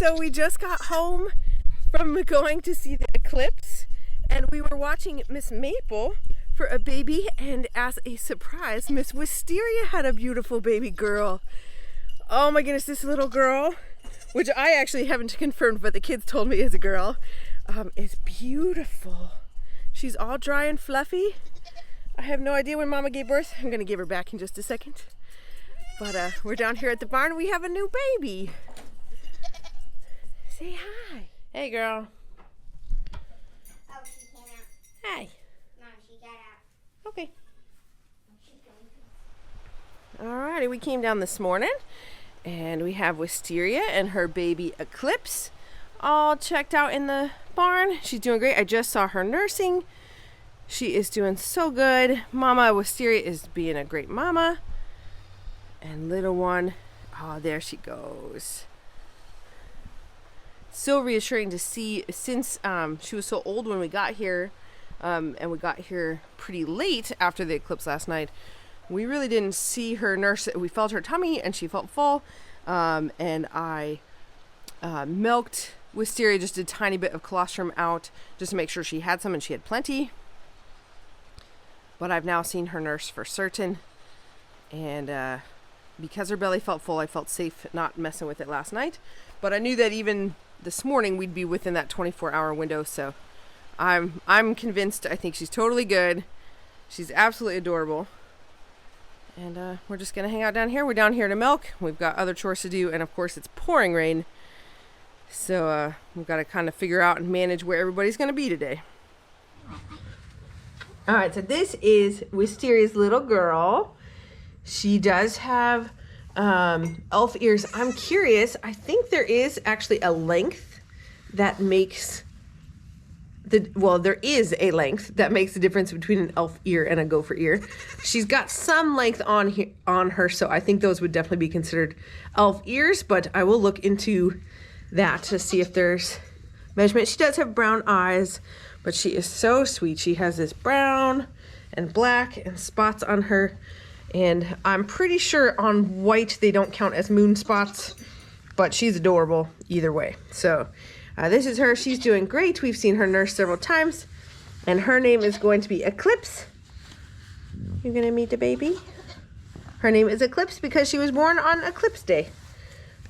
So we just got home from going to see the eclipse, and we were watching Miss Maple for a baby, and as a surprise, Miss Wisteria had a beautiful baby girl. Oh my goodness, this little girl, which I actually haven't confirmed, but the kids told me is a girl, is beautiful. She's all dry and fluffy. I have no idea when Mama gave birth. I'm gonna give her back in just a second. But we're down here at the barn. We have a new baby. Say hi. Hey, girl. Oh, she came out. Hi. Mom, she got out. Okay. Alrighty, we came down this morning, and we have Wisteria and her baby Eclipse all checked out in the barn. She's doing great. I just saw her nursing. She is doing so good. Mama Wisteria is being a great mama. And little one, oh, there she goes. So reassuring to see, since she was so old when we got here, and we got here pretty late after the eclipse last night. We really didn't see her nurse. We felt her tummy and she felt full, and I milked Wisteria, just a tiny bit of colostrum out just to make sure she had some, and she had plenty. But I've now seen her nurse for certain, and because her belly felt full, I felt safe not messing with it last night. But I knew that even this morning we'd be within that 24-hour window, so I'm convinced. I think she's totally good. She's absolutely adorable. And we're just gonna hang out down here. We're down here to milk. We've got other chores to do, and of course it's pouring rain. So we've got to kind of figure out and manage where everybody's gonna be today. All right, so this is Wisteria's little girl. She does have elf ears. I'm curious. I think there is actually a length that makes there is a length that makes the difference between an elf ear and a gopher ear. She's got some length on her, so I think those would definitely be considered elf ears, but I will look into that to see if there's measurement. She does have brown eyes, but she is so sweet. She has this brown and black and spots on her, and I'm pretty sure on white they don't count as moon spots, but she's adorable either way. So this is her. She's doing great. We've seen her nurse several times, and her name is going to be Eclipse. You're gonna meet the baby. Her name is Eclipse because she was born on Eclipse Day,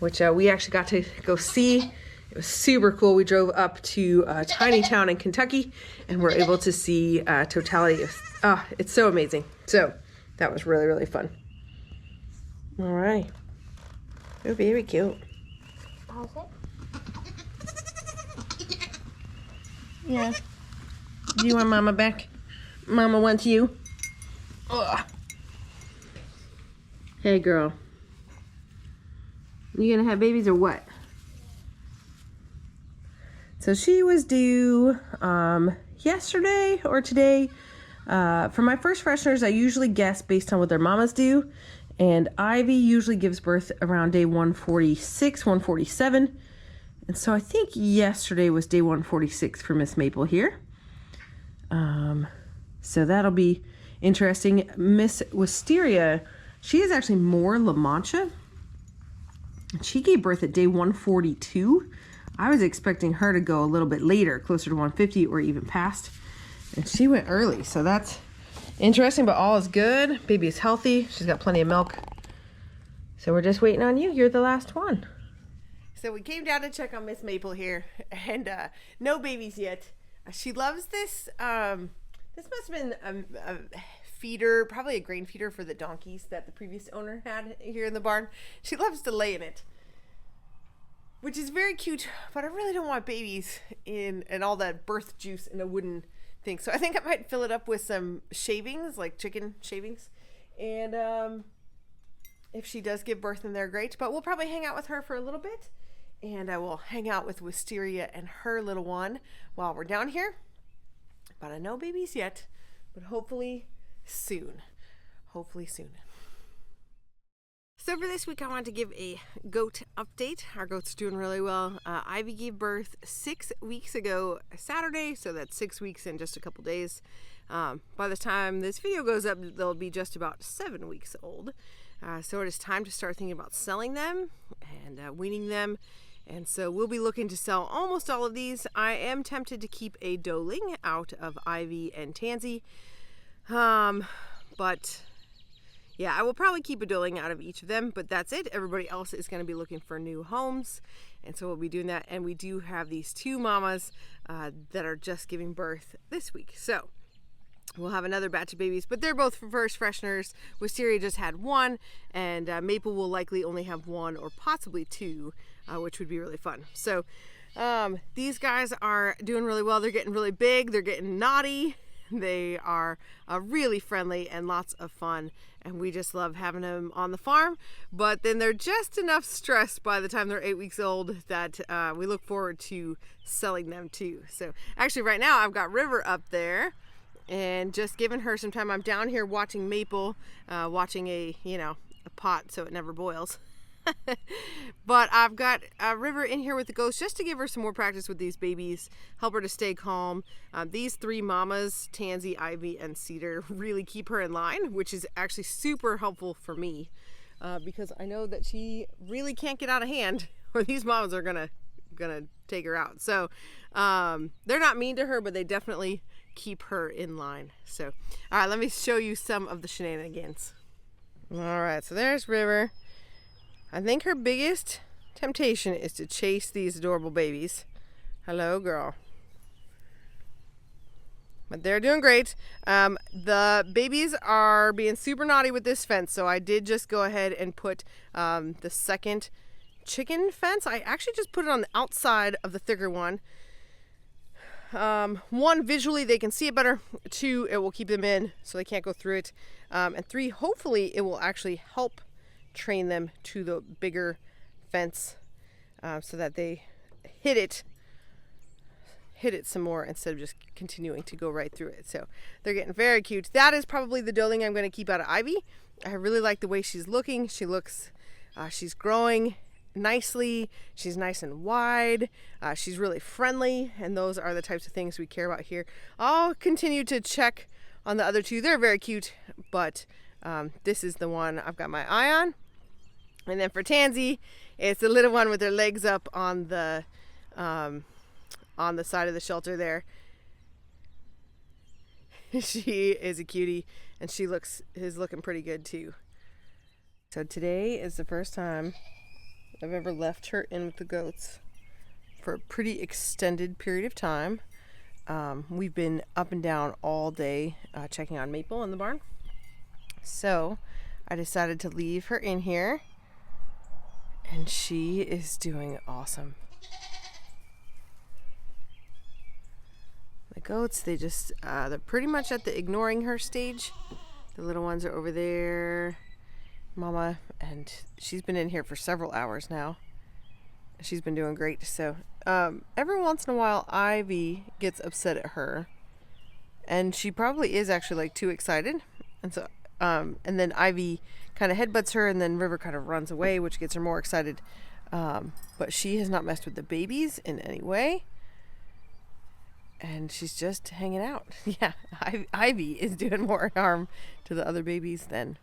which we actually got to go see. It was super cool. We drove up to a tiny town in Kentucky, and we're able to see totality of, it's so amazing. So that was really, really fun. All right. Oh, very cute. Yeah. Do you want Mama back? Mama wants you. Ugh. Hey, girl. You gonna have babies or what? So she was due yesterday or today. For my first fresheners, I usually guess based on what their mamas do. And Ivy usually gives birth around day 146, 147. And so I think yesterday was day 146 for Miss Maple here. So that'll be interesting. Miss Wisteria, she is actually more Lamancha. She gave birth at day 142. I was expecting her to go a little bit later, closer to 150 or even past. And she went early, so that's interesting, but all is good. Baby is healthy. She's got plenty of milk. So we're just waiting on you. You're the last one. So we came down to check on Miss Maple here, and no babies yet. She loves this. This must have been a feeder, probably a grain feeder for the donkeys that the previous owner had here in the barn. She loves to lay in it, which is very cute, but I really don't want babies and all that birth juice in a wooden thing. So I think I might fill it up with some shavings, like chicken shavings. And if she does give birth, then they're great. But we'll probably hang out with her for a little bit. And I will hang out with Wisteria and her little one while we're down here. But I know babies yet, but hopefully soon. Hopefully soon. So for this week, I wanted to give a goat update. Our goat's doing really well. Ivy gave birth 6 weeks ago Saturday, so that's 6 weeks in just a couple days. By the time this video goes up, they'll be just about 7 weeks old. So it is time to start thinking about selling them and weaning them And so we'll be looking to sell almost all of these. I am tempted to keep a doeling out of Ivy and Tansy. But yeah, I will probably keep a doeling out of each of them, but that's it. Everybody else is going to be looking for new homes. And so we'll be doing that. And we do have these 2 mamas that are just giving birth this week. So we'll have another batch of babies, but they're both first fresheners. Wisteria just had 1, and Maple will likely only have 1 or possibly 2, which would be really fun. So these guys are doing really well. They're getting really big. They're getting naughty. They are really friendly and lots of fun, and we just love having them on the farm. But then they're just enough stressed by the time they're 8 weeks old that we look forward to selling them too. So actually right now I've got River up there and just giving her some time. I'm down here watching Maple, watching a pot so it never boils. But I've got River in here with the ghost just to give her some more practice with these babies, help her to stay calm. These 3 mamas, Tansy, Ivy, and Cedar, really keep her in line, which is actually super helpful for me because I know that she really can't get out of hand or these mamas are gonna take her out. So they're not mean to her, but they definitely keep her in line. So all right, let me show you some of the shenanigans. All right, so there's River. I think her biggest temptation is to chase these adorable babies. Hello, girl. But they're doing great. The babies are being super naughty with this fence, so I did just go ahead and put the second chicken fence. I actually just put it on the outside of the thicker one. 1, visually they can see it better. 2, it will keep them in so they can't go through it. And 3, hopefully it will actually help train them to the bigger fence so that they hit it some more instead of just continuing to go right through it. So they're getting very cute. That is probably the doeling I'm going to keep out of Ivy. I really like the way she's looking. She looks, she's growing nicely. She's nice and wide. She's really friendly, and those are the types of things we care about here. I'll continue to check on the other 2. They're very cute, but this is the one I've got my eye on. And then for Tansy, it's the little one with her legs up on the side of the shelter there. She is a cutie, and she is looking pretty good too. So today is the first time I've ever left her in with the goats for a pretty extended period of time. We've been up and down all day checking on Maple in the barn. So I decided to leave her in here, and she is doing awesome. The goats, they're pretty much at the ignoring her stage. The little ones are over there, Mama, and she's been in here for several hours now. She's been doing great. So every once in a while Ivy gets upset at her, and she probably is actually like too excited, and so and then Ivy kind of headbutts her, and then River kind of runs away, which gets her more excited. But she has not messed with the babies in any way, and she's just hanging out. Yeah, Ivy is doing more harm to the other babies than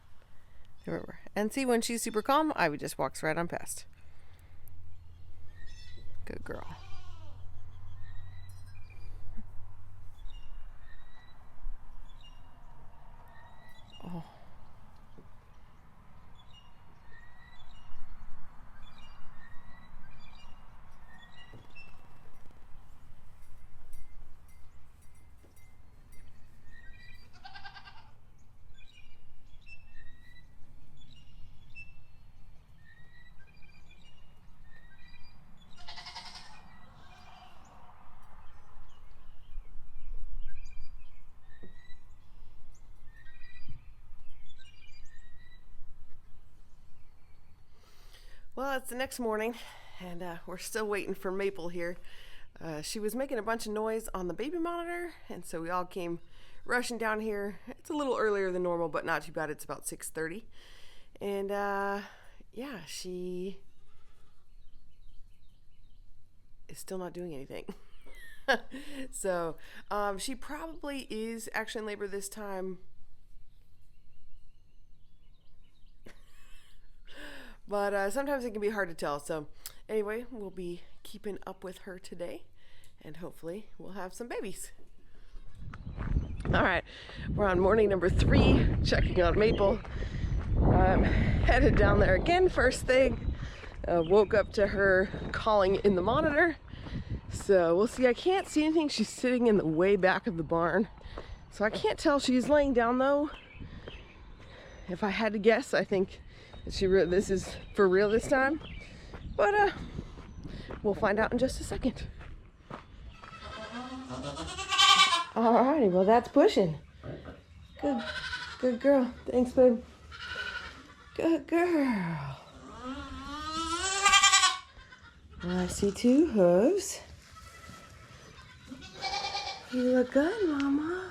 River. And see, when she's super calm, Ivy just walks right on past. Good girl. Oh. Well, it's the next morning, and we're still waiting for Maple here. She was making a bunch of noise on the baby monitor, and so we all came rushing down here. It's a little earlier than normal, but not too bad. It's about 6:30. And yeah, she is still not doing anything. So she probably is actually in labor this time. But sometimes it can be hard to tell. So Anyway, we'll be keeping up with her today, and hopefully we'll have some babies. All right, we're on morning number 3, checking on Maple. I'm headed down there again first thing. Woke up to her calling in the monitor. So we'll see. I can't see anything. She's sitting in the way back of the barn. So I can't tell. She's laying down though. If I had to guess, I think that this is for real this time. But we'll find out in just a second. Alrighty, well that's pushing. Good girl. Thanks, babe. Good girl. Well, I see 2 hooves. You look good, Mama.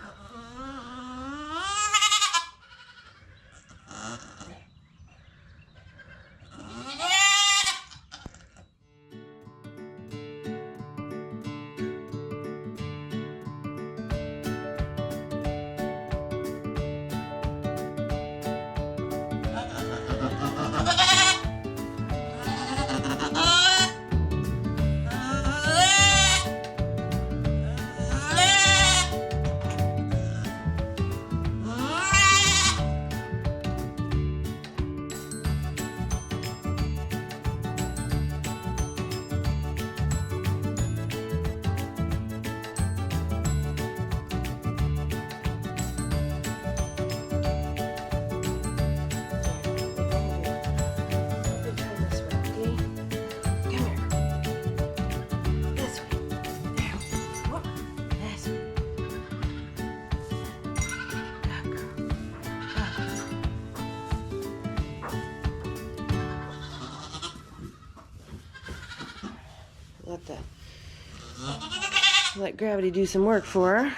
Let gravity do some work for her.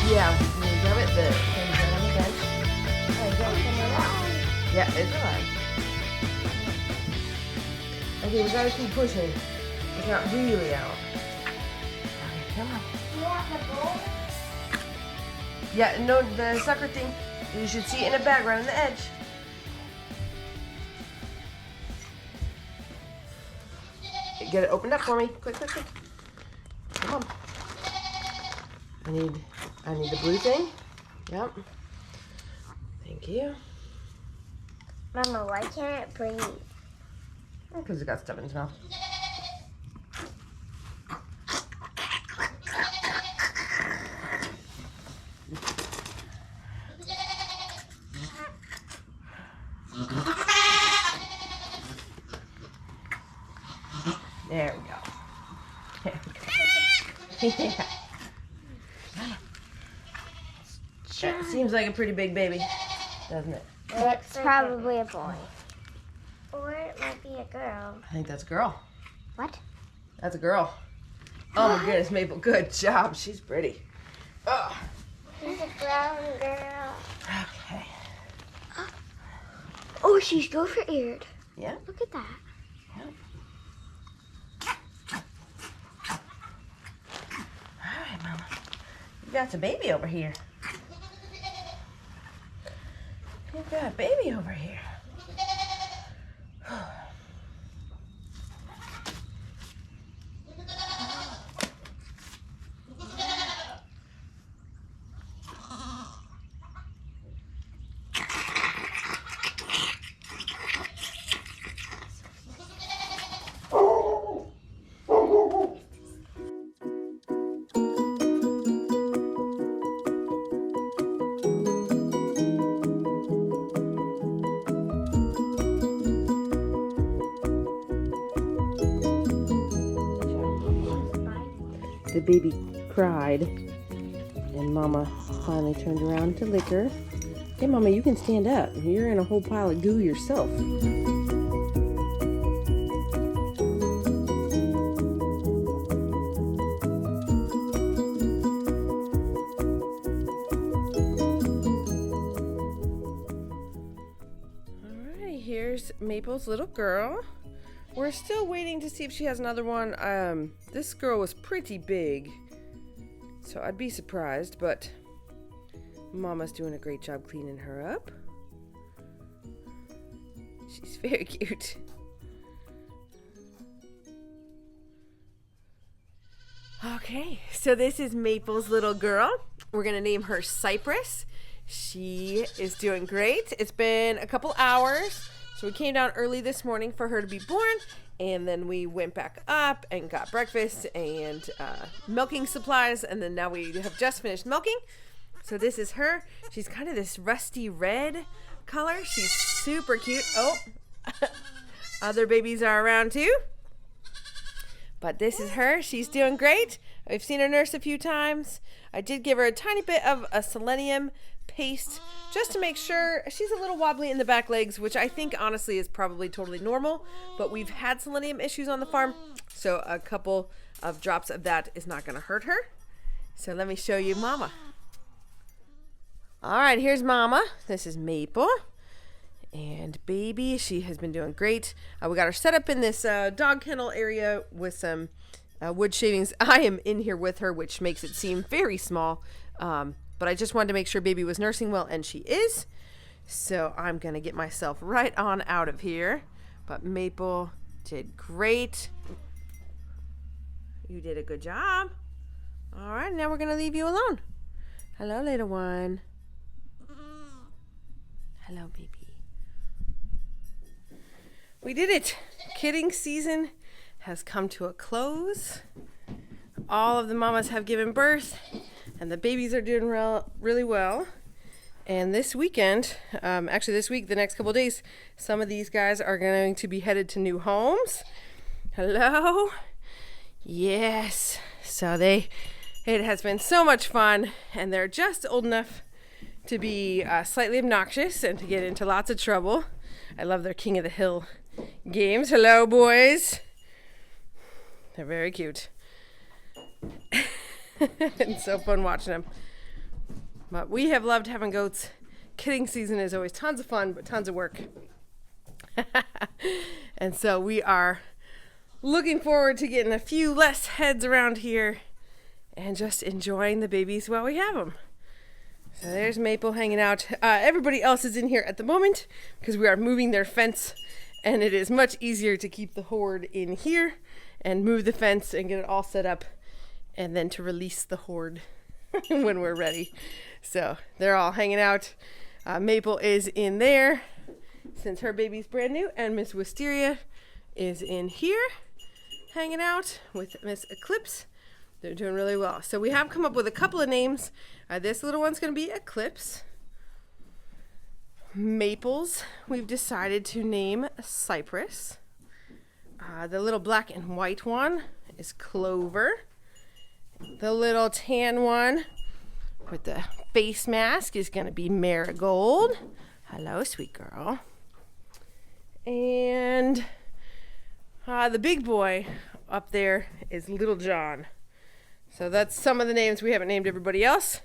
Yeah, can you grab it? Can you grab it on the bench? Yeah, it's fine. Okay, we gotta keep pushing. It's not really out. Okay, come on. Yeah, no, the sucker thing, you should see it in a bag right on the edge. Get it opened up for me. Quick. Come on. I need the blue thing. Yep. Thank you. Mama, why can't it breathe? Because it got stuff in its mouth. There we go. Yeah. That seems like a pretty big baby, doesn't it? It's probably a boy. Or it might be a girl. I think that's a girl. What? That's a girl. Oh my goodness, Maple, good job. She's pretty. Oh. She's a brown girl. Okay. Oh, she's gopher-eared. Yeah? Look at that. Yep. All right, Mama. You got a baby over here. You've got a baby over here. The baby cried, and Mama finally turned around to lick her. Hey, Mama, you can stand up. You're in a whole pile of goo yourself. Alright, here's Maple's little girl. We're still waiting to see if she has another one. This girl was pretty big, so I'd be surprised, but Mama's doing a great job cleaning her up. She's very cute. Okay, so this is Maple's little girl. We're gonna name her Cypress. She is doing great. It's been a couple hours. So we came down early this morning for her to be born, and then we went back up and got breakfast and milking supplies, and then now we have just finished milking. So this is her. She's kind of this rusty red color. She's super cute. Oh, other babies are around too. But this is her. She's doing great. I've seen her nurse a few times. I did give her a tiny bit of a selenium paste just to make sure. She's a little wobbly in the back legs, which I think honestly is probably totally normal, but we've had selenium issues on the farm, so a couple of drops of that is not going to hurt her. So let me show you Mama. All right, here's Mama. This is Maple. And baby, she has been doing great. We got her set up in this dog kennel area with some wood shavings. I am in here with her, which makes it seem very small. But I just wanted to make sure baby was nursing well, and she is. So I'm going to get myself right on out of here. But Maple did great. You did a good job. All right, now we're going to leave you alone. Hello, little one. Hello, baby. We did it. Kidding season has come to a close. All of the mamas have given birth, and the babies are doing really well. And this weekend, actually this week, the next couple of days, some of these guys are going to be headed to new homes. Hello? Yes. So it has been so much fun, and they're just old enough to be slightly obnoxious and to get into lots of trouble. I love their King of the Hill games. Hello, boys. They're very cute. It's so fun watching them. But we have loved having goats. Kidding season is always tons of fun, but tons of work. And so we are looking forward to getting a few less heads around here and just enjoying the babies while we have them. So there's Maple hanging out. Everybody else is in here at the moment because we are moving their fence, and it is much easier to keep the horde in here and move the fence and get it all set up, and then to release the horde when we're ready. So they're all hanging out. Maple is in there since her baby's brand new, and Miss Wisteria is in here hanging out with Miss Eclipse. They're doing really well. So we have come up with a couple of names. This little one's going to be Eclipse. Maples, we've decided to name Cypress. The little black and white one is Clover. The little tan one with the face mask is going to be Marigold. Hello, sweet girl. And the big boy up there is Little John. So that's some of the names. We haven't named everybody else,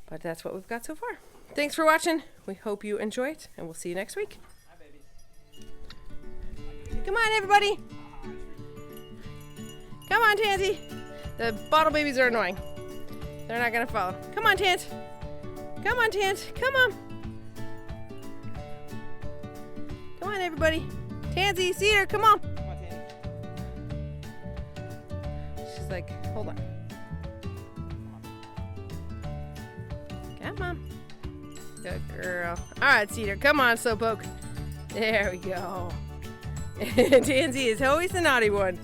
but that's what we've got so far. Thanks for watching. We hope you enjoy it, and we'll see you next week. Hi, babies. Come on, everybody. Come on, Tansy. The bottle babies are annoying. They're not going to follow. Come on, Tans. Come on, Tans. Come on. Come on, everybody. Tansy, Cedar, come on. Come on, Tansy. She's like, hold on. Come on. Good girl. All right, Cedar, come on, Slowpoke. There we go. Tansy is always the naughty one.